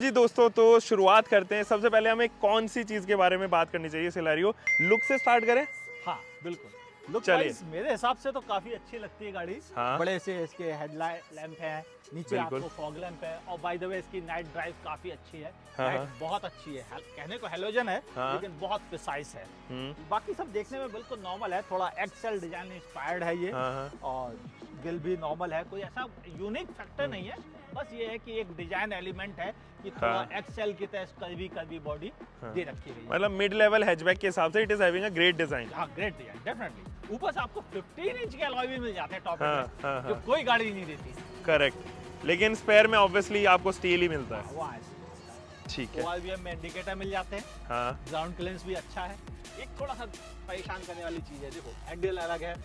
जी दोस्तों, तो शुरुआत करते हैं। सबसे पहले हमें कौन सी चीज़ के बारे में बात करनी चाहिए सिलेरियो? लुक से स्टार्ट करें? हाँ बिल्कुल, लुक चलिए। वाइज मेरे हिसाब से तो काफी अच्छी लगती है गाड़ी। हाँ। बड़े से इसके हेडलाइट लैंप है, नीचे बिल्कुल। आपको फॉग लैंप है, और बाय द वे इसकी नाइट ड्राइव काफी अच्छी है। हाँ, लाइट हाँ। बहुत अच्छी है, कहने को हेलोजन है हाँ। लेकिन बहुत प्रिसाइज है। बाकी सब देखने में बिल्कुल नॉर्मल है, थोड़ा एक्सेल डिजाइन इंस्पायर्ड है ये। हाँ, हाँ। और बिल भी नॉर्मल है, कोई ऐसा यूनिक फैक्टर नहीं है। बस ये है कि एक डिजाइन एलिमेंट है कि थोड़ा हाँ। एक्सेल की तरह कर्वी बॉडी दे रखी गई है। मतलब मिड लेवल हैचबैक के हिसाब से it is having a great design. हाँ, ग्रेट डिजाइन डेफिनेटली। ऊपर से आपको 15 इंच के अलॉय भी मिल जाते हैं टॉप हाँ, एंड में, हाँ, जो हाँ। कोई गाड़ी नहीं देती। करेक्ट, लेकिन स्पेयर में ऑब्वियसली आपको स्टील ही मिलता है। वहाँ ठीक है। ORVM में इंडिकेटर मिल जाते हैं, हाँ। ग्राउंड क्लियरेंस भी अच्छा है। एक थोड़ा सा परेशान करने वाली चीज है, देखो हैंडल अलग है,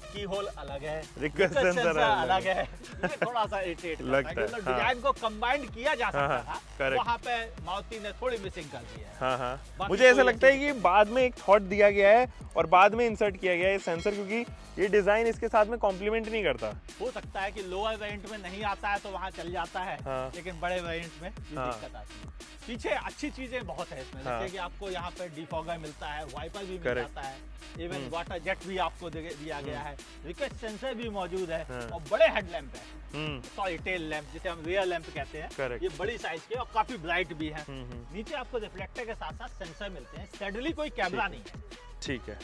की होल अलग है, रिक्वेस्ट सेंसर अलग है। ये थोड़ा सा इरिटेट लगता है, मतलब हाँ। डिजाइन को कंबाइंड किया जा सकता हाँ, था, correct। वहाँ पे मारुति ने थोड़ी मिसिंग कर दी है। हाँ, हाँ। बाकी मुझे ऐसा कोई लगता है ऐसी कि बाद में एक थॉट दिया गया है और बाद में इंसर्ट किया गया है सेंसर, क्योंकि ये डिजाइन इसके साथ में कॉम्प्लीमेंट नहीं करता। हो सकता है कि लोअर वेरिएंट में नहीं आता है तो वहाँ चल जाता है, हाँ। लेकिन बड़े वेरिएंट में ये हाँ। दिक्कत आती है। पीछे अच्छी चीजें बहुत है इसमें, हाँ। जैसे कि आपको यहाँ पे डिफॉगर मिलता है, वाइपर भी मिल Correct। जाता है, इवन वाटर जेट भी आपको दिया गया है, रिक्वेस्ट सेंसर भी मौजूद है, हाँ। और बड़े हेडलैम्प है, हम्म। सॉरी टेल लैंप जिसे हम रियर लैंप कहते हैं। Correct। ये बड़ी साइज के और काफी ब्राइट भी है। हम्म। नीचे आपको रिफ्लेक्टर के साथ साथ सेंसर मिलते हैं, स्टैंडर्डली कोई कैमरा नहीं है। ठीक है।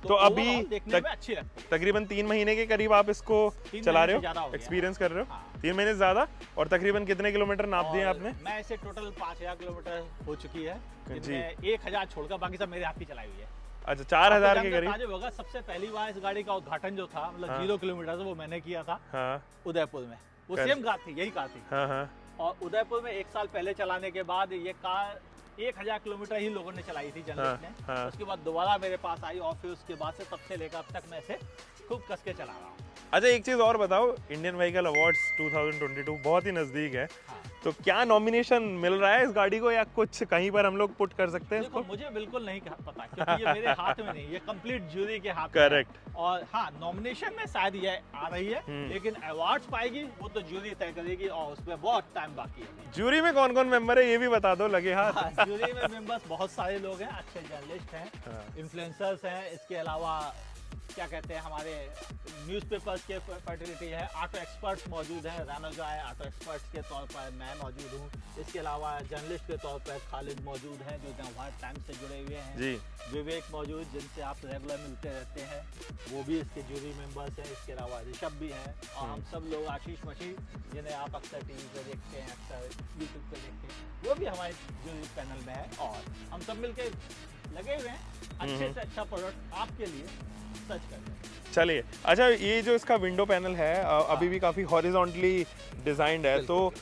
तो तो अभी overall देखने में अच्छी लगती है। तकरीबन 3 महीने के करीब आप इसको 3 चला महीने रहे से ज्यादा हो, हो गया। एक्सपीरियंस कर रहे हो? हाँ। 3 महीने से ज्यादा। और तकरीबन कितने किलोमीटर नाप दिए और आपने? मैं इसे टोटल 5000 किलोमीटर हो चुकी है, जी। जिनमें 1000 छोड़कर बाकी सब मेरे हाथ की चलाई हुई है। अच्छा, 4000 के आपको करीब। ताजुब होगा, सबसे पहली बार इस गाड़ी का उद्घाटन जो था, मतलब हाँ। 0 किलोमीटर से, वो मैंने किया था हाँ, उदयपुर में। वो कर- सेम कार थी, यही कार थी। हाँ, हाँ। और उदयपुर में 1 साल पहले चलाने के बाद ये कार 1000 किलोमीटर ही लोगों ने चलाई थी, जर्नलिस्ट ने। हाँ। उसके बाद दोबारा मेरे पास आई, और फिर उसके बाद से तब से लेकर अब तक मैं इसे खूब कस के चला रहा हूँ। अच्छा, एक चीज और बताओ, इंडियन व्हीकल अवार्ड्स 2022 बहुत ही नजदीक है, हाँ। तो क्या नॉमिनेशन मिल रहा है इस गाड़ी को, या कुछ कहीं पर हम लोग पुट कर सकते हैं देखो, इसको? मुझे बिल्कुल नहीं पता, क्योंकि ये मेरे हाथ में नहीं, ये कंप्लीट जूरी के हाथ में Correct। है। और हाँ, नॉमिनेशन में शायद ये आ रही है, लेकिन अवार्ड्स पाएगी वो तो जूरी तय करेगी, और उसमें बहुत टाइम बाकी है। जूरी में कौन कौन मेंबर है ये भी बता दो, लगे हाथ। हाँ, जूरी में मेंबर्स बहुत सारे लोग हैं, अच्छे जर्नलिस्ट हैं, हाँ। इन्फ्लुएंसर्स हैं, इसके अलावा क्या कहते हैं, हमारे न्यूज़पेपर्स के फर्टिलिटी है, ऑटो एक्सपर्ट्स मौजूद हैं, रानोजा है, ऑटो एक्सपर्ट्स के तौर पर मैं मौजूद हूँ। इसके अलावा जर्नलिस्ट के तौर पर खालिद मौजूद हैं, जो नवभारत टाइम्स से जुड़े हुए हैं। जी। विवेक मौजूद, जिनसे आप रेगुलर मिलते रहते हैं, वो भी इसके जूरी मेंबर्स हैं। इसके अलावा ऋषभ भी हैं, और हम सब लोग, आशीष मशीह, जिन्हें आप अक्सर टीवी पे देखते हैं, अक्सर यूट्यूब पे देखते हैं, वो भी हमारे जूरी पैनल में है। और हम सब मिलके लगे हुए हैं अच्छे से अच्छा प्रोडक्ट आपके लिए सच करते हैं। चलिए, अच्छा, ये जो इसका विंडो पैनल है अभी भी काफ़ी हॉरिजॉन्टली डिजाइंड है, तो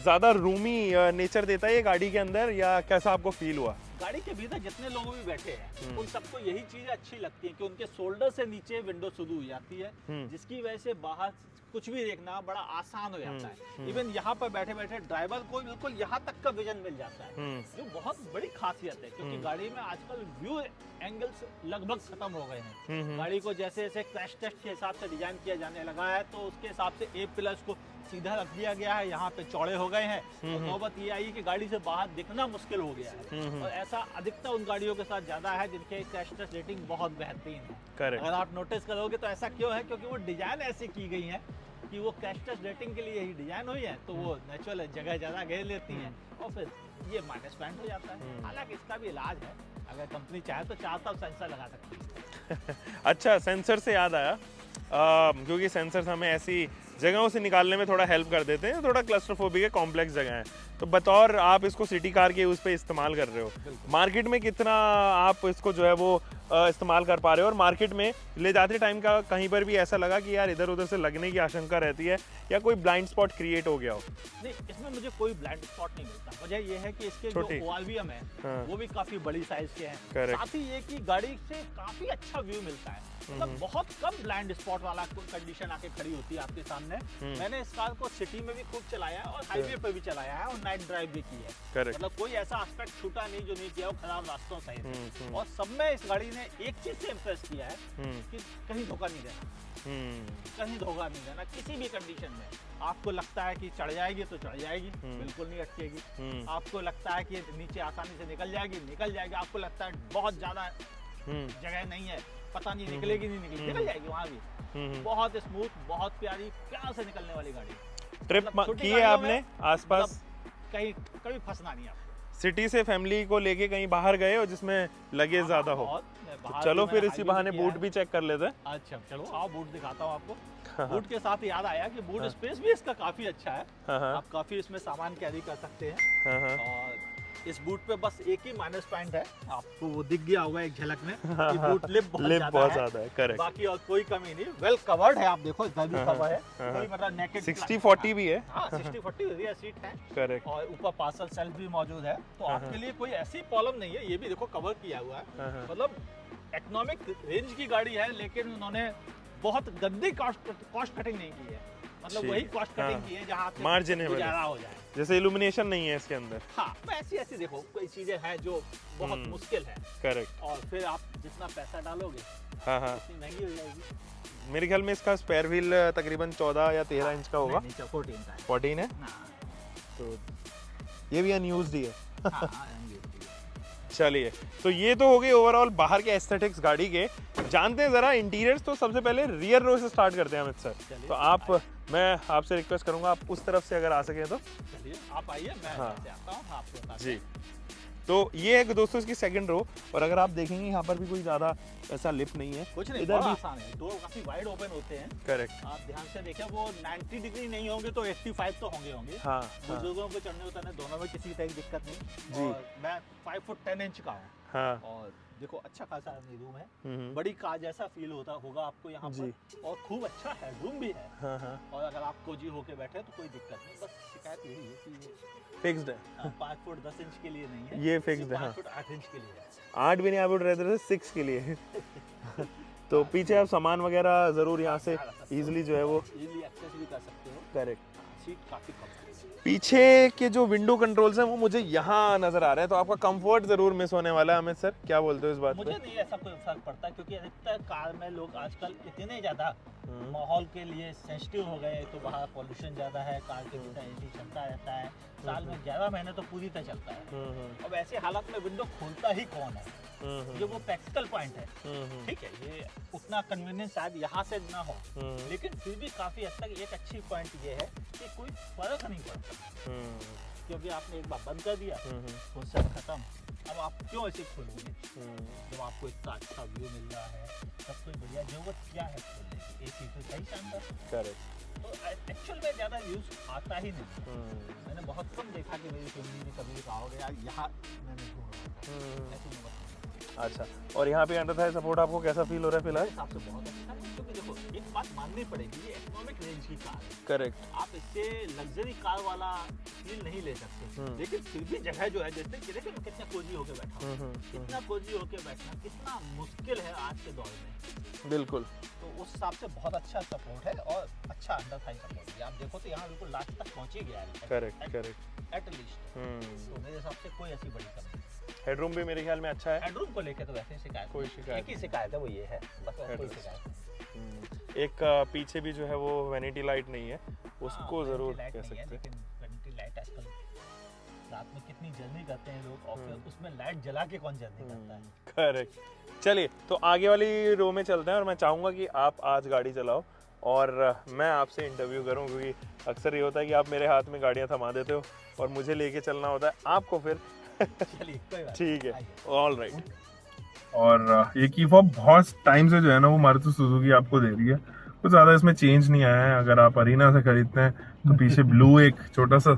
ज़्यादा रूमी नेचर देता है ये गाड़ी के अंदर, या कैसा आपको फील हुआ? गाड़ी के भीतर जितने लोग भी बैठे हैं, उन सबको यही चीज अच्छी लगती है कि उनके शोल्डर से नीचे विंडो शुरू हो जाती है, जिसकी वजह से बाहर कुछ भी देखना बड़ा आसान हो जाता है। इवन यहाँ पर बैठे बैठे ड्राइवर को बिल्कुल यहाँ तक का विजन मिल जाता है, जो बहुत बड़ी खासियत है, क्योंकि गाड़ी में आजकल व्यू एंगल्स लगभग खत्म हो गए हैं। गाड़ी को जैसे जैसे क्रैश टेस्ट के हिसाब से डिजाइन किया जाने लगा है, तो उसके हिसाब से ए पिलर्स को सीधा रख दिया गया है, यहाँ पे चौड़े हो गए हैं, और नौबत ये आई कि गाड़ी से बाहर दिखना मुश्किल हो गया है। और ऐसा अधिकतर उन गाड़ियों के साथ ज्यादा है जिनके क्रैश टेस्ट रेटिंग बहुत बेहतरीन है। Correct। अगर आप नोटिस करोगे तो ऐसा क्यों है, क्योंकि वो डिजाइन ऐसी की गई है कि वो क्रैश टेस्ट रेटिंग के लिए ही डिजाइन हुई है, तो वो नेचुरल जगह ज्यादा घेर लेती हैं, और फिर ये माइनस पॉइंट हो जाता है। हालांकि इसका भी इलाज है, अगर कंपनी चाहे तो चाहता सेंसर लगा सकती है। अच्छा, सेंसर से याद आया, क्योंकि सेंसर्स हमें ऐसी जगहों से निकालने में थोड़ा हेल्प कर देते हैं, थोड़ा क्लस्ट्रोफोबिक है, कॉम्प्लेक्स जगह है, तो बतौर आप इसको सिटी कार के उस पे इस्तेमाल कर रहे हो, मार्केट में कितना आप इसको जो है वो इस्तेमाल कर पा रहे हो, और मार्केट में ले जाते टाइम का कहीं पर भी ऐसा लगा कि यार इधर उधर से लगने की आशंका रहती है, या कोई ब्लाइंड स्पॉट क्रिएट हो गया हो? नहीं, इसमें मुझे कोई ब्लाइंड स्पॉट नहीं मिलता। वजह ये है कि इसके जो छोटी। ORVM है, हाँ। वो भी काफी बड़ी साइज के हैं। Correct। साथ ही ये कि गाड़ी से काफी अच्छा व्यू मिलता है, मतलब बहुत कम ब्लाइंड स्पॉट वाला कोई कंडीशन आके खड़ी होती है आपके सामने। मैंने इस कार को सिटी में भी खूब चलाया है, और हाईवे पे भी चलाया है, और नाइट ड्राइव भी की है। Correct। मतलब कोई ऐसा एस्पेक्ट छूटा नहीं जो नहीं किया हो खराब रास्तों सहित। और सब में इस गाड़ी ने एक चीज से इम्प्रेस किया है कि कहीं धोखा नहीं देना, कहीं धोखा नहीं देना किसी भी कंडीशन में। आपको लगता है कि चढ़ जाएगी तो चढ़ जाएगी, बिल्कुल नहीं अटकेगी। आपको लगता है कि नीचे आसानी से निकल जाएगी। आपको लगता है बहुत ज्यादा जगह नहीं है, पता नहीं निकलेगी नहीं निकलेगी, निकल जाएगी वहाँ भी। बहुत स्मूथ, बहुत प्यार से निकलने वाली गाड़ी। ट्रिप की है आपने आसपास? कहीं कभी फंसना नहीं आपको। सिटी से फैमिली को लेके कहीं बाहर गए हो जिसमें लगेज ज्यादा हो? तो चलो फिर इसी बहाने बूट भी चेक कर लेते हैं। अच्छा चलो आओ, बूट दिखाता हूँ आपको। बूट के साथ याद आया कि बूट स्पेस भी इसका काफी अच्छा है। आप काफी इसमें सामान कैरी कर सकते हैं। और इस बूट पे बस एक ही माइनस पॉइंट है, आपको वो दिख गया होगा एक झलक में कि बूट लिप बहुत ज्यादा है। करेक्ट। बाकी और कोई कमी नहीं, वेल कवर्ड है। आप देखो इधर भी कवर है, कोई मतलब नेकेड 60-40 भी है। हाँ 60-40 रियर सीट है। करेक्ट। और ऊपर पार्सल सेल्फ भी मौजूद है, तो आपके लिए कोई ऐसी प्रॉब्लम नहीं है। ये भी देखो कवर किया हुआ है। मतलब इकोनॉमिक रेंज की गाड़ी है, लेकिन उन्होंने बहुत गंदी कॉस्ट कटिंग नहीं की है। मतलब वही कॉस्ट कटिंग की है जहाँ मार्जिन गुजारा हो जाए। जैसे इल्यूमिनेशन नहीं है इसके अंदर। हाँ ऐसी देखो कोई चीजें हैं जो बहुत मुश्किल है। करेक्ट। और फिर आप जितना पैसा डालोगे उतनी महंगी हो जाएगी। मेरे ख्याल में इसका स्पेयर व्हील तकरीबन 14 या 13 इंच का होगा। 14 है। तो ये भी अनयूज्ड ही है। चलिए, तो ये तो हो गई ओवरऑल बाहर के एस्थेटिक्स गाड़ी के। जानते हैं जरा इंटीरियर्स। तो सबसे पहले रियर रो से स्टार्ट करते हैं अमित सर। तो आप, मैं आपसे रिक्वेस्ट करूंगा आप उस तरफ से अगर आ सके तो। चलिए आप आइए, मैं आता हूं, आपको बताता हूं। जी। तो ये है दोस्तों इसकी सेकंड रो। और अगर आप देखेंगे यहाँ पर भी कोई ज्यादा ऐसा लिप नहीं है, कुछ नहीं, इधर भी आसान है। डोर काफी वाइड ओपन होते हैं। करेक्ट। आप ध्यान से देखें, वो 90 डिग्री नहीं होंगे तो 85 तो होंगे। हाँ, बुजुर्गों को चढ़ने उतरने दोनों में किसी तरह की दिक्कत नहीं। और मैं 5 फुट 10 इंच का हूँ। हाँ। और देखो अच्छा खासा रूम है, बड़ी कार जैसा फील होगा आपको यहाँ पर। और खूब अच्छा हेडरूम भी है। और अगर आप कोजी होके बैठे तो कोई दिक्कत नहीं। बस शिकायत यही है कि फिक्स्ड है। 5 फुट 10 इंच के लिए नहीं है, ये फिक्स्ड है। 5 फुट 8 इंच के लिए है। 8 भी नहीं, आप रहते 6 के लिए। तो पीछे आप सामान वगैरह जरूर यहाँ से इजीली जो है वो इजीली एक्सेस भी कर सकते हो। करेक्ट। सीट काफी कम। पीछे के जो विंडो कंट्रोल्स हैं वो मुझे यहाँ नजर आ रहे हैं, तो आपका कंफर्ट जरूर मिस होने वाला है अमित सर। क्या बोलते हो इस बात पे? मुझे नहीं ऐसा कोई फर्क पड़ता, क्योंकि अधिकतर कार में लोग आजकल इतने ज्यादा माहौल के लिए सेंसिटिव हो गए। तो बाहर पॉल्यूशन ज्यादा है, कार के भीतर एसी चलता रहता है, साल में 11 महीने तो पूरी तरह चलता है। अब ऐसे हालात में विंडो खोलता ही कौन है? ये वो प्रैक्टिकल पॉइंट है। ठीक है, ये उतना कन्वीनियंस शायद यहाँ से ना हो, लेकिन फिर भी काफी हद तक एक अच्छी पॉइंट ये है कि कोई फर्क नहीं पड़ता। क्योंकि आपने एक बार बंद कर दिया, फुर्सत खत्म। अब आप क्यों ऐसे खोलोगे जब आपको इतना अच्छा व्यू मिल रहा है? सब कुछ बढ़िया, जरूरत क्या है खोलने की? एसी तो सही शानदार। करेक्ट। तो एक्चुअल में ज्यादा यूज आता ही नहीं। मैंने बहुत कम देखा कि मेरी फैमिली ने कभी कहा होगा यार यहाँ मैंने घूमा। अच्छा, और यहाँ पे अंडर थाई सपोर्ट आपको कैसा फील हो रहा है फिलहाल? हिसाब से बहुत अच्छा है, क्योंकि देखो एक बात माननी पड़ेगी, ये इकोनॉमिक रेंज की कार है। करेक्ट। आप इससे लग्जरी कार वाला फील नहीं ले सकते, लेकिन फिर भी जगह जो है, जैसे कि देखो कितना कोजी होके बैठा हूं, कितना कोजी होके बैठना कितना मुश्किल है आज के दौर में। बिल्कुल। तो उस हिसाब से बहुत अच्छा सपोर्ट है और अच्छा अंडर थाई सपोर्ट है। आप देखो तो यहाँ बिल्कुल लास्ट तक पहुंच ही गया है। करेक्ट। एटलीस्ट तो मेरे हिसाब से कोई ऐसी बड़ी कमी। हेडरूम भी मेरे ख्याल में अच्छा है। हेडरूम को लेके तो वैसे शिकायत कोई शिकायत एक ही शिकायत है, वो ये है बस, और कोई शिकायत नहीं। एक पीछे भी जो है वो वैनिटी लाइट नहीं है, उसको जरूर कह सकते हैं। लेकिन वैनिटी लाइट आजकल रात में कितनी जर्नी करते हैं लोग, और फिर उसमें लाइट जला के कौन जर्नी करता है? करेक्ट। चलिए, तो आगे वाली रो में चलते हैं और मैं चाहूँगा कि आप आज गाड़ी चलाओ और मैं आपसे इंटरव्यू करूं, क्योंकि अक्सर ये होता है कि आप मेरे हाथ में गाड़ियां थमा देते हो और मुझे लेके चलना होता है आपको फिर। चलिए कोई बात ठीक है, ऑल राइट। और ये की फॉब बहुत टाइम से जो है ना वो मारुति सुजुकी आपको दे रही है, कुछ ज़्यादा इसमें चेंज नहीं आया है। अगर आप अरीना से खरीदते हैं तो पीछे ब्लू एक छोटा सा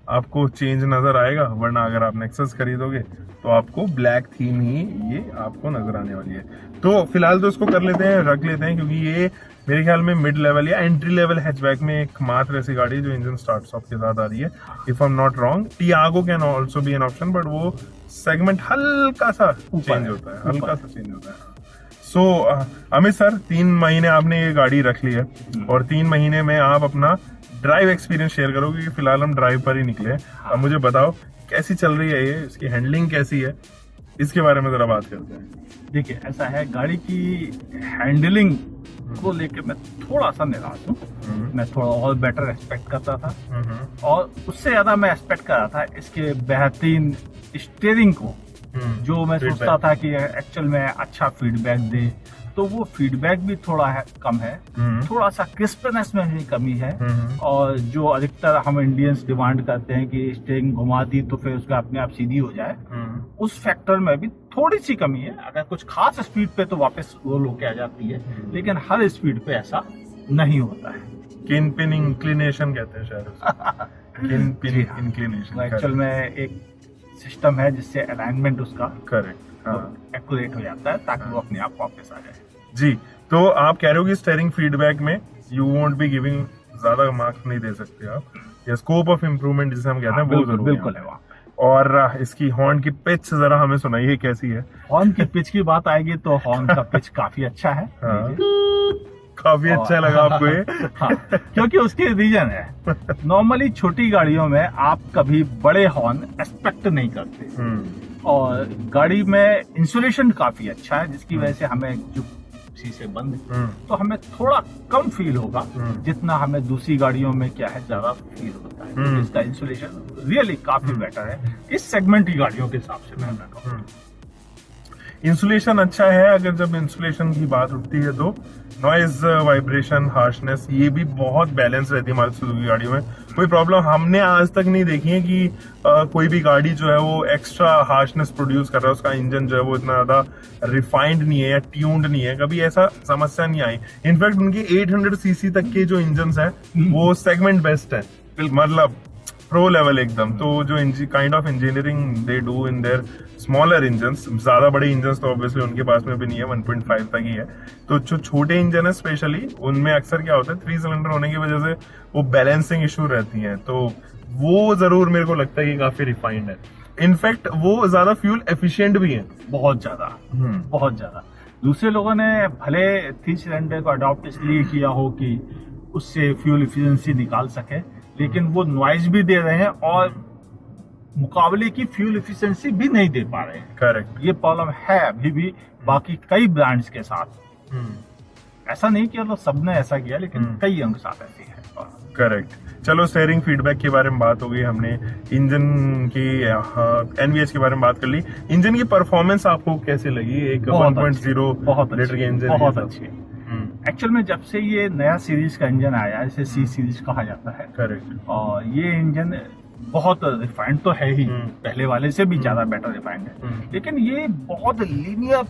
आपको चेंज नज़र आएगा, वरना अगर आप नेक्सस खरीदोगे तो आपको ब्लैक थीम ही ये आपको नज़र आने वाली है। तो फिलहाल तो इसको कर लेते हैं, रख लेते हैं, क्योंकि ये मेरे ख्याल में मिड लेवल या एंट्री लेवल हैचबैक में एक मात्र ऐसी गाड़ी जो इंजन स्टार्ट स्टॉप के साथ आ रही है। If I am not wrong, Tiago can also be an option, but वो सेगमेंट हल्का सा चेंज होता है, हल्का सा चेंज होता है। सो अमित सर, 3 महीने आपने ये गाड़ी रख ली है और 3 महीने में आप अपना ड्राइव एक्सपीरियंस शेयर करोगे, क्योंकि फिलहाल हम ड्राइव पर ही निकले हैं। अब मुझे बताओ कैसी चल रही है ये, इसकी हैंडलिंग कैसी है? इसके बारे में जरा बात करते हैं। देखिए ऐसा है, गाड़ी की हैंडलिंग को लेके मैं थोड़ा सा निराश हूँ। मैं थोड़ा और बेटर एक्सपेक्ट करता था, और उससे ज्यादा मैं एक्सपेक्ट कर रहा था इसके बेहतरीन स्टीयरिंग को, जो मैं सोचता था कि एक्चुअल में अच्छा फीडबैक दे, तो वो फीडबैक भी थोड़ा कम है। थोड़ा सा क्रिस्पनेस में भी कमी है, और जो अधिकतर हम इंडियंस डिमांड करते हैं कि स्टीयरिंग घुमा दी तो फिर उसका अपने आप सीधी हो जाए, उस फैक्टर में भी थोड़ी सी कमी है। अगर कुछ खास स्पीड पे तो वापस रोल होके आ जाती है, लेकिन हर स्पीड पे ऐसा नहीं होता है। किन पिन इंक्लिनेशन कहते हैं शायद किन पिन इंक्लिनेशन एक्चुअल में एक सिस्टम है जिससे अलाइनमेंट उसका करेक्ट एक्यूरेट हो जाता है, ताकि वो अपने आप वापस आ जाए। जी, तो आप कह रहे हो कि स्टीयरिंग फीडबैक में यू वोंट बी गिविंग, ज्यादा मार्क्स नहीं दे सकते आप, या स्कोप ऑफ इम्प्रूवमेंट जिसे हम कहते हैं वो जरूर बिल्कुल है वहाँ। और इसकी हॉर्न की पिच जरा हमें सुनाइए कैसी है। हॉर्न की पिच की बात आएगी तो हॉर्न का पिच काफी अच्छा है। काफी अच्छा लगा आपको ये? हाँ, क्योंकि उसके रीजन है, नॉर्मली छोटी गाड़ियों में आप कभी बड़े हॉर्न एक्सपेक्ट नहीं करते, और गाड़ी में इंसुलेशन काफी अच्छा है, जिसकी वजह से हमें जो शीशे बंद तो हमें थोड़ा कम फील होगा, जितना हमें दूसरी गाड़ियों में क्या है ज्यादा फील होता है। तो इसका इंसुलेशन रियली काफी बेटर है इस सेगमेंट की गाड़ियों के हिसाब से। मैं कहूँ इंसुलेशन अच्छा है। अगर जब इंसुलेशन की बात उठती है तो नॉइज, वाइब्रेशन, हार्शनेस, ये भी बहुत बैलेंस रहती है मारुति सुजुकी गाड़ियों में। कोई प्रॉब्लम हमने आज तक नहीं देखी है कि कोई भी गाड़ी जो है वो एक्स्ट्रा हार्शनेस प्रोड्यूस कर रहा है, उसका इंजन जो है वो इतना ज्यादा रिफाइंड नहीं है या ट्यून्ड नहीं है, कभी ऐसा समस्या नहीं आई। इनफैक्ट उनके 800 सीसी तक के जो इंजन है वो सेगमेंट बेस्ट है, मतलब प्रो लेवल एकदम। तो जो kind of engineering they do in their smaller engines, ज्यादा बड़े इंजन्स तो ऑब्वियसली उनके पास में भी नहीं है, 1.5 तक ही है। तो जो छोटे इंजन है स्पेशली, उनमें अक्सर क्या होता है 3 सिलेंडर होने की वजह से वो बैलेंसिंग इशू रहती है, तो वो जरूर मेरे को लगता है कि काफी रिफाइंड है। इनफैक्ट वो ज्यादा फ्यूल एफिशिएंट भी है, बहुत ज्यादा, बहुत ज्यादा। दूसरे लोगों ने भले 3 सिलेंडर को अडॉप्ट इसलिए किया हो कि उससे फ्यूल एफिशिएंसी निकाल सके, लेकिन वो नॉइज भी दे रहे हैं और मुकाबले की फ्यूल एफिशिएंसी भी नहीं दे पा रहे हैं। करेक्ट, ये प्रॉब्लम है अभी भी बाकी कई ब्रांड्स के साथ। ऐसा नहीं कि मतलब सबने ऐसा किया, लेकिन कई अंक साथ ऐसी है। करेक्ट। चलो, स्टीयरिंग फीडबैक के बारे में बात हो गई, हमने इंजन की एनवीएच के बारे में बात कर ली। इंजन की परफॉर्मेंस आपको कैसे लगी? एक 1.0 लीटर के इंजन, बहुत अच्छी। एक्चुअल में जब से ये नया सीरीज का इंजन आया है, इसे सी सीरीज कहा जाता है, करेक्ट, और ये इंजन बहुत रिफाइंड तो है ही, पहले वाले से भी ज्यादा बेटर रिफाइंड है, लेकिन ये बहुत लीनियर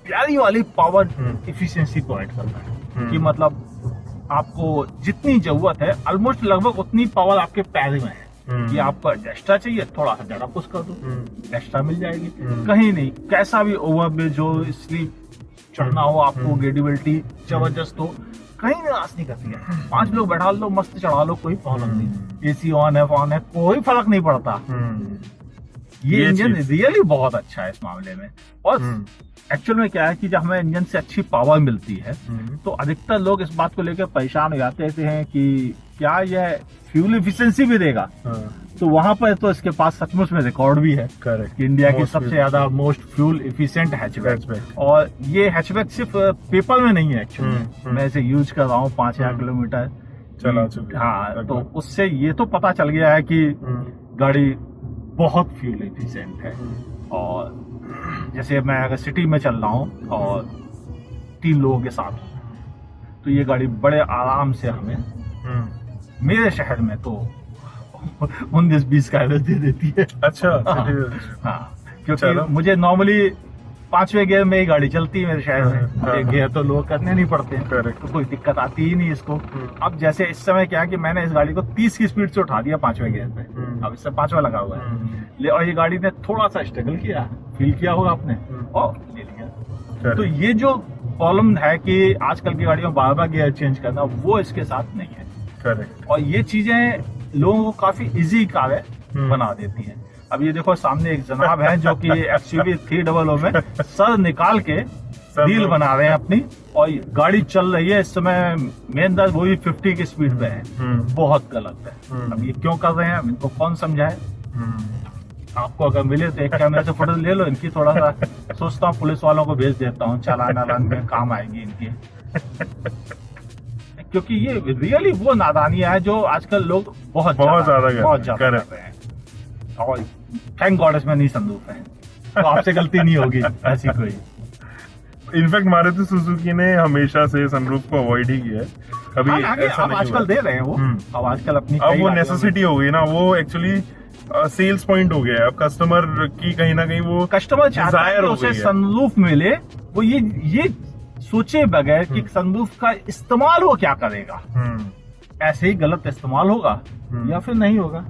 प्यारी वाली पावर एफिशिएंसी प्रोवाइड करता है, कि मतलब आपको जितनी जरूरत है ऑलमोस्ट लगभग उतनी पावर आपके पैर में है। कि आपको एक्स्ट्रा चाहिए, थोड़ा सा जरा पुश कर दो, एक्स्ट्रा मिल जाएगी। कहीं नहीं, कैसा भी ओवरब्रिज हो, स्लीप चढ़ना हो, आपको ग्रेडिबिलिटी जबरदस्त हो, कहीं निराश नहीं करती है। 5 लोग बैठा लो, मस्त चढ़ा लो, कोई प्रॉब्लम नहीं। एसी ऑन है, ऑन है, कोई फर्क नहीं पड़ता। ये इंजन रियली बहुत अच्छा है इस मामले में। और एक्चुअल में क्या है कि जब हमें इंजन से अच्छी पावर मिलती है, तो अधिकतर लोग इस बात को लेकर परेशान हो जाते हैं कि क्या यह फ्यूल एफिशिएंसी भी देगा। तो वहां पर तो इसके पास सचमुच में रिकॉर्ड भी है, करेक्ट, इंडिया की सबसे ज्यादा मोस्ट फ्यूल एफिशिएंट हैचबैक। और ये हैचबैक सिर्फ पेपर में नहीं है, एक्चुअली मैं इसे यूज कर रहा हूँ 5000 किलोमीटर चला चुके। हाँ, तो उससे ये तो पता चल गया है कि गाड़ी बहुत फ्यूल एफिशिएंट है। और जैसे मैं अगर सिटी में चल रहा हूँ और 3 लोगों के साथ, तो ये गाड़ी बड़े आराम से हमें मेरे शहर में तो 19-20 का एवरेज दे देती है। अच्छा, हाँ, क्योंकि मुझे नॉर्मली 5वें गियर में ही गाड़ी चलती है मेरे शहर में, मुझे गियर तो लोग करने नहीं पड़ते हैं, तो कोई दिक्कत आती ही नहीं इसको। अब जैसे इस समय क्या है कि मैंने इस गाड़ी को 30 की स्पीड से उठा दिया 5वें गियर पे, अब इससे 5वां लगा हुआ है, और ये गाड़ी ने थोड़ा सा स्ट्रगल किया, फील किया होगा आपने, और ले लिया। तो ये जो प्रॉब्लम है कि आजकल की गाड़ियों में बार-बार गियर चेंज करना, वो इसके साथ नहीं है। करेक्ट। और ये चीजें लोगों को काफी इजी कार्य बना देती हैं। अब ये देखो, सामने एक जनाब है जो कि XUV 300 में सर निकाल के डील बना रहे हैं अपनी, और गाड़ी चल रही है इस समय, मेन दर वो भी 50 की स्पीड पे है। बहुत गलत है। अब ये क्यों कर रहे हैं, इनको कौन समझाए। आपको अगर मिले तो एक कैमरे से फोटो ले लो इनकी, थोड़ा सा सोचता हूँ पुलिस वालों को भेज देता हूँ, चालान वालान में काम आएगी इनकी। क्योंकि ये रियली वो नादानियां है जो आजकल लोग बहुत ज्यादा कर रहे हैं। और थैंक गॉड इसमें नहीं संदूक है, तो आपसे गलती नहीं होगी ऐसी कोई। इनफैक्ट मारुति सुजुकी ने हमेशा से सनरूफ को अवॉइड ही किया है, कभी ऐसा अब नहीं आजकल हुआ। दे रहे हैं वो, अब आजकल अपनी अब वो नेसेसिटी हो गई ना, वो एक्चुअली सेल्स पॉइंट हो गया है अब कस्टमर की, कहीं ना कहीं वो कस्टमर चाहता है desire कि हो उसे गई है। सनरूफ मिले, वो ये सोचे बगैर कि सनरूफ का इस्तेमाल वो क्या करेगा, ऐसे ही गलत इस्तेमाल होगा या फिर नहीं होगा।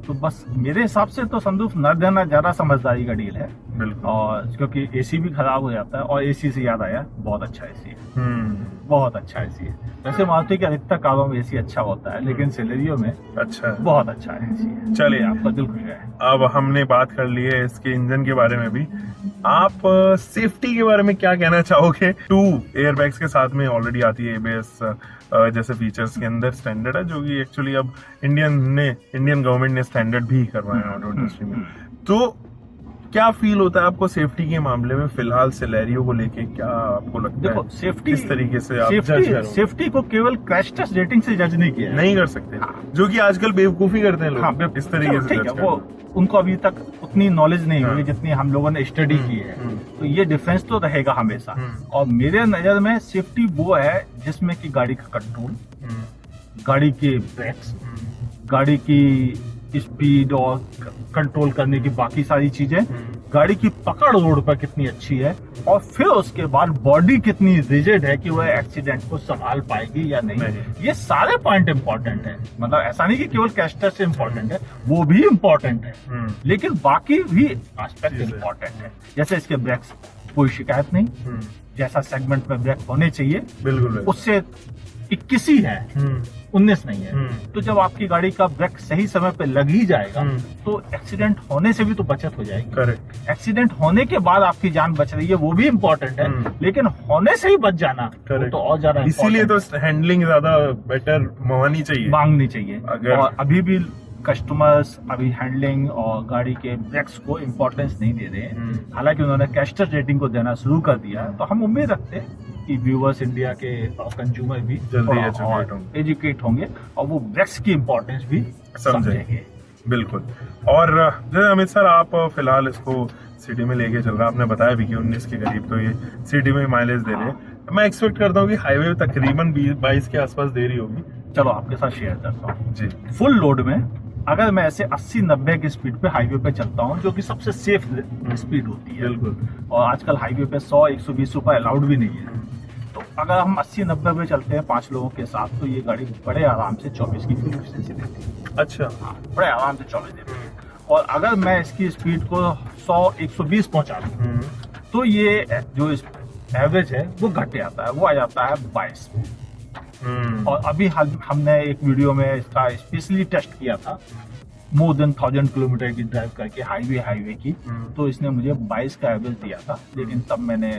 तो बस मेरे हिसाब से तो सनरूफ न देना ज्यादा समझदारी का डील है। बिल्कुल। और क्योंकि एसी भी खराब हो जाता है, और एसी से याद आया बहुत अच्छा एसी है, बहुत अच्छा एसी है। वैसे मारुति के अधिकतर कारों में एसी अच्छा होता है, लेकिन सिलेरियो में अच्छा है। बहुत अच्छा एसी है। चलिए, आपका दिल खुश है। अब हमने बात कर ली है इसके इंजन के बारे में भी, आप सेफ्टी के बारे में क्या कहना चाहोगे? 2 एयरबैग्स के साथ में ऑलरेडी आती है ABS जैसे फीचर्स के अंदर स्टैंडर्ड है, जो कि एक्चुअली अब इंडियन गवर्नमेंट ने स्टैंडर्ड भी करवाया ऑटो इंडस्ट्री में। तो क्या फील होता है आपको सेफ्टी के मामले में फिलहाल सिलेरियो को लेके? क्या आपको लगता देखो है सेफ्टी, किस तरीके से आप जज करोगे? सेफ्टी को केवल क्रैश टेस्ट रेटिंग से जज नहीं किया है। नहीं कर सकते, जो कि आजकल बेवकूफी करते हैं लोग। हाँ, इस तरीके से ठीक जज है, करते वो हैं। उनको अभी तक उतनी नॉलेज नहीं हाँ। हुई जितनी हम लोगों ने स्टडी की है, तो ये डिफरेंस तो रहेगा हमेशा। और मेरे नजर में सेफ्टी वो है जिसमें कि गाड़ी का कंट्रोल, गाड़ी के ब्रेक्स, गाड़ी की स्पीड और कंट्रोल करने की बाकी सारी चीजें, गाड़ी की पकड़ रोड पर कितनी अच्छी है, और फिर उसके बाद बॉडी कितनी रिजिड है कि वह एक्सीडेंट को संभाल पाएगी या नहीं। ये सारे पॉइंट इंपॉर्टेंट है। मतलब ऐसा नहीं कि केवल क्रैश टेस्ट इंपॉर्टेंट है, वो भी इंपॉर्टेंट है, लेकिन बाकी भी एस्पेक्ट इंपॉर्टेंट है। जैसे इसके ब्रेक्स, कोई शिकायत नहीं, जैसा सेगमेंट में ब्रेक होने चाहिए बिल्कुल उससे 21 ही है, 19 नहीं है। तो जब आपकी गाड़ी का ब्रेक सही समय पे लग ही जाएगा तो एक्सीडेंट होने से भी तो बचत हो जाएगी। करेक्ट। एक्सीडेंट होने के बाद आपकी जान बच रही है, वो भी इम्पोर्टेंट है, लेकिन होने से ही बच जाना वो तो और ज्यादा इसीलिए तो हैंडलिंग ज्यादा बेटर मांगनी चाहिए, मांगनी चाहिए। अगर- और अभी भी कस्टमर्स अभी हैंडलिंग और गाड़ी के ब्रेक्स को इम्पोर्टेंस नहीं दे रहे हैं। हालांकि उन्होंने कैश टेस्ट रेटिंग को देना शुरू कर दिया है, तो हम उम्मीद रखते हैं कि व्यूअर्स इंडिया के कंज्यूमर भी जल्दी एजुकेट होंगे और वो ब्रेक्स की इम्पोर्टेंस भी समझेंगे। बिल्कुल। और जैसे अमित सर, आप फिलहाल इसको सिटी में लेके चल रहा, आपने बताया भी कि 19 के करीब तो ये सिटी में माइलेज दे रहे हैं। मैं एक्सपेक्ट करता हूँ कि हाईवे तकरीबन 22 के आसपास दे रही होगी। चलो आपके साथ शेयर करता हूँ जी। फुल लोड में अगर मैं ऐसे 80-90 की स्पीड पे हाईवे पे चलता हूँ, जो कि सबसे सेफ स्पीड होती है, बिल्कुल। और आजकल हाईवे पे 100-120 रुपए अलाउड भी नहीं है, तो अगर हम 80-90 पे चलते हैं 5 लोगों के साथ, तो ये गाड़ी बड़े आराम से 24 की फ्यूल एफिशिएंसी देती है। अच्छा। हाँ, बड़े आराम से 24 देती है। और अगर मैं इसकी स्पीड को 100-120 पहुंचा दूं, तो ये जो एवरेज है वो घट जाता है, वो आ जाता है 22। और अभी हमने एक वीडियो में इसका स्पेशली टेस्ट किया था, मोर देन 1000 किलोमीटर की ड्राइव करके हाईवे की, तो इसने मुझे 22 का एवरेज दिया था। लेकिन तब मैंने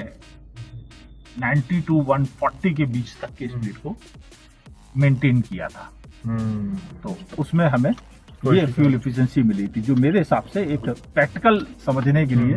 90 to 140 के बीच तक की स्पीड को मेंटेन किया था, तो उसमें हमें ये फ्यूल एफिशिएंसी मिली थी, जो मेरे हिसाब से एक प्रैक्टिकल समझने के लिए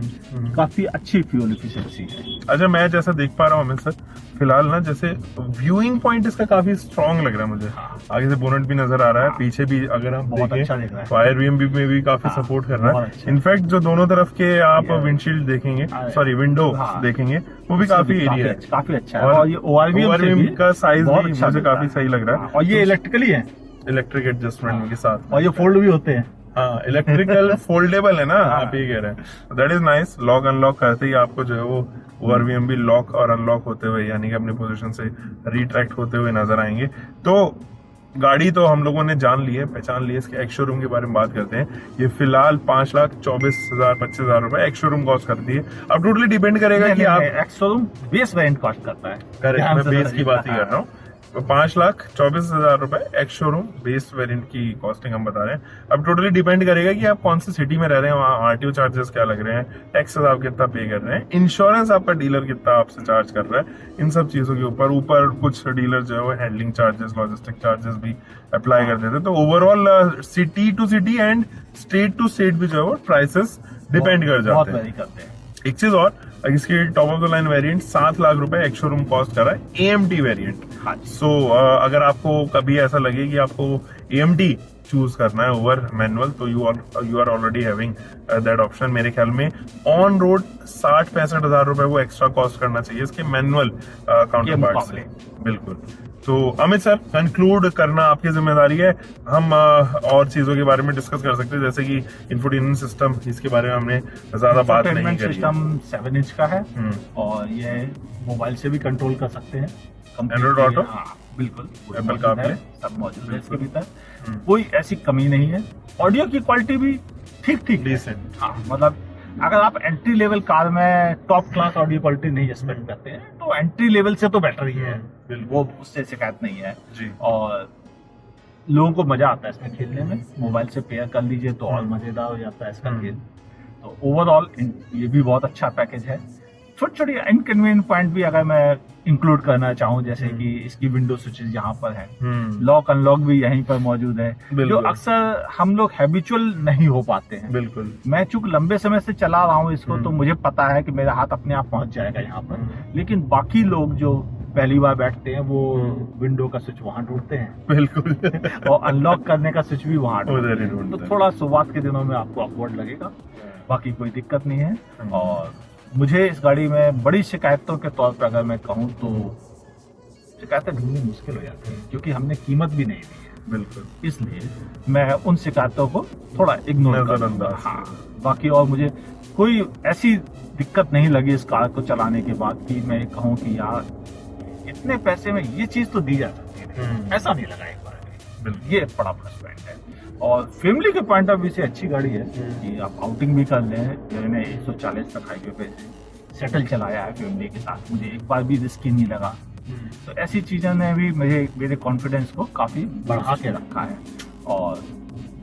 काफी अच्छी फ्यूल एफिशिएंसी है। अच्छा, मैं जैसा देख पा रहा हूँ अमित सर, फिलहाल ना जैसे व्यूइंग पॉइंट इसका काफी स्ट्रॉन्ग लग रहा है मुझे। आगे से बोनट भी नजर आ रहा है, पीछे भी अगर हम बहुत अच्छा देखें दिख रहा है। फायर वीएम में भी काफी सपोर्ट कर रहा है। अच्छा। इनफैक्ट जो दोनों तरफ के आप विंडशील्ड देखेंगे, सॉरी विंडो देखेंगे, वो भी काफी एरिया है, काफी अच्छा है। और ये ORVM का साइज भी अच्छा मुझे काफी सही लग रहा है। और ये इलेक्ट्रिकली है, इलेक्ट्रिक एडजस्टमेंट के साथ, और ये फोल्ड भी होते हैं। हाँ, इलेक्ट्रिकल फोल्डेबल है ना, आप ये कह रहे हैं। That is nice. Lock unlock करते ही आपको जो है वो ORVM भी लॉक और अनलॉक होते हुए, यानी कि अपनी पोजीशन से रिट्रैक्ट होते हुए नजर आएंगे। तो गाड़ी तो हम लोगों ने जान ली है, पहचान ली है। इसके एक्स शोरूम के बारे में बात करते हैं। ये फिलहाल 5,24,000-25,000 रुपए एक्स शोरूम कॉस्ट करती है। अब टोटली डिपेंड करेगा कि आप ex showroom base variant cost करता है। करेक्ट, मैं बेस की बात ही कर रहा हूँ। 5,24,000 रुपए एक्स शोरूम बेस वेरिएंट की कॉस्टिंग हम बता रहे हैं। अब टोटली डिपेंड करेगा कि आप कौन सी सिटी में रह रहे हैं, वहाँ आरटीओ चार्जेस क्या लग रहे हैं, टैक्सेस आप कितना पे कर रहे हैं, इंश्योरेंस आपका डीलर कितना आपसे चार्ज कर रहा है, इन सब चीजों के ऊपर कुछ डीलर जो है वो हैंडलिंग चार्जेस, लॉजिस्टिक चार्जेस भी अप्लाई कर देते हैं। तो overall city to city and state to state भी जो है वो प्राइसेस डिपेंड कर बहुत जाते हैं। वेरी करते हैं। एक चीज और, इसकी top of the line variant 7 lakh रुपए एक्स शोरूम कॉस्ट कर रहा है, AMT वेरिएंट। हाँ जी। सो अगर आपको कभी ऐसा लगे कि आपको AMT चूज करना है ओवर मैनुअल, तो you are already having that option. मेरे ख्याल में ऑन रोड 60-65 हजार रुपए वो एक्स्ट्रा कॉस्ट करना चाहिए इसके मैनुअल काउंटर पार्ट से। बिल्कुल। तो अमित सर, कंक्लूड करना आपकी जिम्मेदारी है। हम और चीजों के बारे में डिस्कस कर सकते हैं, जैसे कि इंफोटेनमेंट सिस्टम, इसके बारे में हमने ज्यादा बात नहीं करी है। सिस्टम 7 इंच का है और ये मोबाइल से भी कंट्रोल कर सकते हैं। Android Auto? हाँ बिल्कुल, Apple मौजूद CarPlay? है, सब मौजूद है इसके भीतर। कोई ऐसी कमी नहीं है। ऑडियो की क्वालिटी भी ठीक ठीक Decent। हाँ, मतलब अगर आप एंट्री लेवल कार में टॉप क्लास ऑडियो क्वालिटी नहीं एक्सपेक्ट करते हैं तो एंट्री लेवल से तो बेटर ही है, वो उससे शिकायत नहीं है जी। और लोगों को मजा आता है इसमें खेलने में। मोबाइल से पेयर कर लीजिए तो और मजेदार हो जाता है इसका खेल। तो ओवरऑल ये भी बहुत अच्छा पैकेज है। छोटी छोटी इनकन्वीनियंट पॉइंट भी अगर मैं इंक्लूड करना चाहूँ, जैसे कि इसकी विंडो स्विचेस यहाँ पर है, लॉक अनलॉक भी यहीं पर मौजूद है, जो बिल्कुल। अक्सर हम लोग हैबिचुअल नहीं हो पाते हैं। बिल्कुल। मैं चूंकि लंबे समय से चला रहा हूँ इसको, तो मुझे पता है कि मेरा हाथ अपने आप पहुंच जाएगा यहाँ पर। लेकिन बाकी लोग जो पहली बार बैठते हैं वो विंडो का स्विच वहां ढूंढते हैं बिल्कुल। और अनलॉक करने का स्विच भी वहां उधर ही ढूंढते हैं। ढूंढते तो हैं। थोड़ा शुरुआत के दिनों में आपको ऑकवर्ड लगेगा, बाकी कोई दिक्कत नहीं है। और मुझे इस गाड़ी में बड़ी शिकायतों के तौर पर अगर मैं कहूँ तो शिकायतें ढूंढनी मुश्किल हो जाती है, क्योंकि हमने कीमत भी नहीं दी है। बिल्कुल। इसलिए मैं उन शिकायतों को थोड़ा इग्नोर कर दूंगा। नजरअंदाज। हाँ, बाकी और मुझे कोई ऐसी दिक्कत नहीं लगी इस कार को चलाने के बाद कि मैं कहूँ कि यार इतने पैसे में ये चीज तो दी जा सकती है, ऐसा नहीं लगा एक बार भी। बिल्कुल। ये एक बड़ा प्लस पॉइंट है। और फैमिली के पॉइंट ऑफ व्यू से अच्छी गाड़ी है कि आप आउटिंग भी कर लें। मैंने 140 तक हाईवे पे सेटल चलाया है फैमिली के साथ, मुझे एक बार भी रिस्की नहीं लगा। तो ऐसी चीजों ने भी मेरे कॉन्फिडेंस को काफी बढ़ा के रखा है। और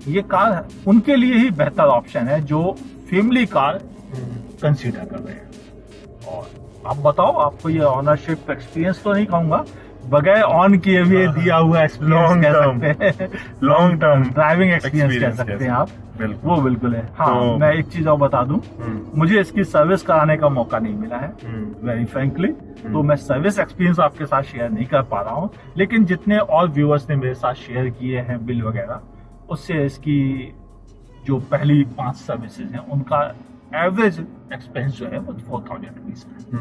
ये कार उनके लिए ही बेहतर ऑप्शन है जो फैमिली कार कंसीडर कर रहे हैं। और आप बताओ, आपको ये ऑनरशिप एक्सपीरियंस तो नहीं कहूंगा, बगैर ऑन किए हुए दिया हुआ एक्सपीरियंस कह सकते हैं, लॉन्ग टर्म ड्राइविंग एक्सपीरियंस कह सकते हैं आप। बिल्कुल। वो बिल्कुल है। हाँ, तो- मैं एक चीज और बता दूं, मुझे इसकी सर्विस कराने का मौका नहीं मिला है वेरी फ्रेंकली, तो मैं सर्विस एक्सपीरियंस आपके साथ शेयर नहीं कर पा रहा हूँ। लेकिन जितने और व्यूअर्स ने मेरे साथ शेयर किए हैं बिल वगैरह, उससे इसकी जो पहली 5 सर्विसेज हैं उनका एवरेज एक्सपेंस जो है वो 4000 रुपीज है,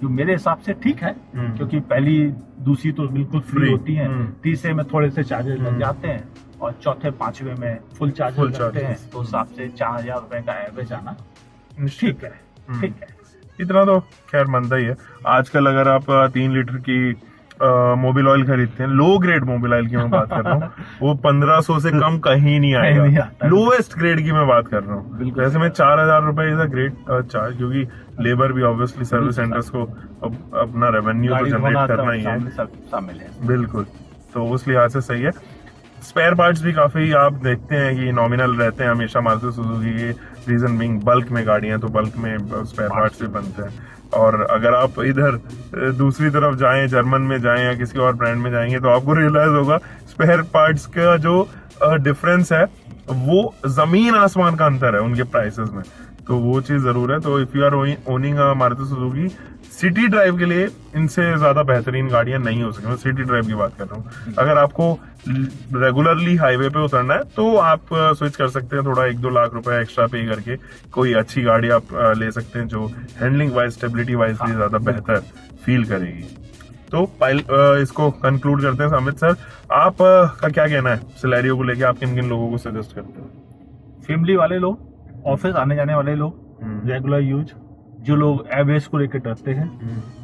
जो मेरे हिसाब से ठीक है। क्योंकि पहली दूसरी तो बिल्कुल फ्री Free। होती है, तीसरे में थोड़े से चार्जेस लग जाते हैं और चौथे 5वें में फुल चार्जेस Full लगते हैं। charges। तो उस हिसाब से 4000 रुपए का एवरेज आना निश्चित ठीक है, ठीक है। इतना तो खैर बनता ही है। आजकल अगर आप 3 लीटर की मोबिल ऑयल खरीदते हैं, लो ग्रेड मोबिल ऑयल की मैं बात कर रहा हूँ, वो 1500 से कम कहीं नहीं कहीं नहीं आएगा। आता। लोएस्ट ग्रेड की मैं बात कर रहा हूँ। बिल्कुल। वैसे में 4000 रुपए इज अ ग्रेट चार्ज, क्योंकि लेबर भी ऑब्वियसली सर्विस सेंटर्स को अपना रेवेन्यू तो गाड़ी जनरेट होना करना ही है। सब शामिल है। बिल्कुल। तो उस लिहाज से सही है। स्पेयर पार्ट्स भी काफी आप देखते हैं कि नॉमिनल रहते हैं हमेशा मारुति सुजुकी के, रीजन बीइंग बल्क में गाड़ियां, तो बल्क में स्पेयर पार्ट्स भी बनते हैं। और अगर आप इधर दूसरी तरफ जाएं, जर्मन में जाएं या किसी और ब्रांड में जाएंगे, तो आपको रियलाइज होगा स्पेयर पार्ट्स का जो डिफरेंस है वो जमीन आसमान का अंतर है उनके प्राइसेस में। तो वो चीज जरूर है। तो if you are owning Maruti Suzuki, city drive के लिए इनसे ज्यादा बेहतरीन गाड़ियां नहीं हो सकती। मैं सिटी ड्राइव की बात कर रहा हूँ। अगर आपको रेगुलरली हाईवे पे उतरना है तो आप स्विच कर सकते हैं, थोड़ा 1-2 लाख रुपए एक्स्ट्रा पे करके कोई अच्छी गाड़ी आप ले सकते हैं जो हैंडलिंग वाइज, स्टेबिलिटी वाइज भी ज्यादा बेहतर फील करेगी। तो इसको कंक्लूड करते हैं। अमित सर, आप का क्या कहना है सिलेरियो को लेके? आप किन किन लोगों को सजेस्ट करते हैं? फैमिली वाले लोग, ऑफिस आने जाने वाले लोग, रेगुलर यूज, जो लोग एवरेज को लेकर डरते हैं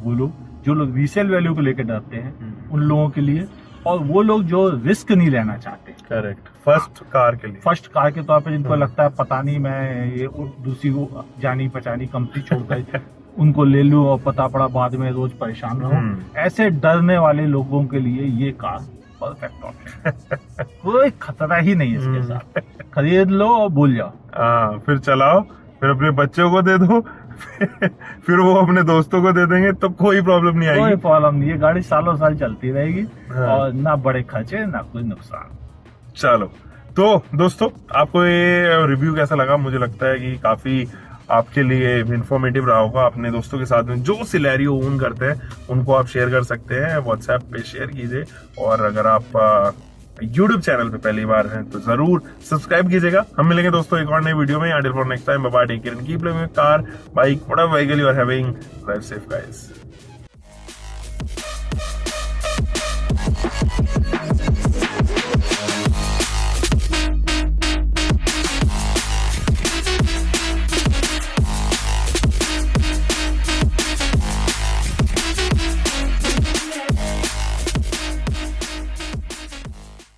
वो लोग, जो लोग रीसेल वैल्यू को लेकर डरते हैं उन लोगों के लिए, और वो लोग जो रिस्क नहीं लेना चाहते। करेक्ट। फर्स्ट कार के लिए, फर्स्ट कार के तौर पे जिनको लगता है पता नहीं मैं ये दूसरी को जानी पहचानी कंपनी छोड़कर उनको ले लूं और पता पड़ा बाद में रोज परेशान रहूं, ऐसे डरने वाले लोगों के लिए ये कार परफेक्ट ऑप्शन। कोई खतरा ही नहीं है इसके साथ, खरीद लो और भूल जाओ। हाँ, फिर चलाओ, फिर अपने बच्चों को दे दो, फिर वो अपने दोस्तों को दे देंगे, तो कोई प्रॉब्लम नहीं कोई आएगी। प्रॉब्लम नहीं है, गाड़ी सालों साल चलती रहेगी। हाँ। और ना बड़े खर्चे ना कोई नुकसान। चलो, तो दोस्तों आपको ये रिव्यू कैसा लगा? मुझे लगता है कि काफी आपके लिए इंफॉर्मेटिव रहा होगा। अपने दोस्तों के साथ में जो सिलेरियो ओन करते हैं उनको आप शेयर कर सकते हैं, व्हाट्सएप पे शेयर कीजिए। और अगर आप YouTube चैनल पे पहली बार हैं तो जरूर सब्सक्राइब कीजिएगा। हम मिलेंगे दोस्तों एक और नई वीडियो में। Until for next time, bye bye, take care and keep living car, bike, whatever vehicle you are having, drive safe guys.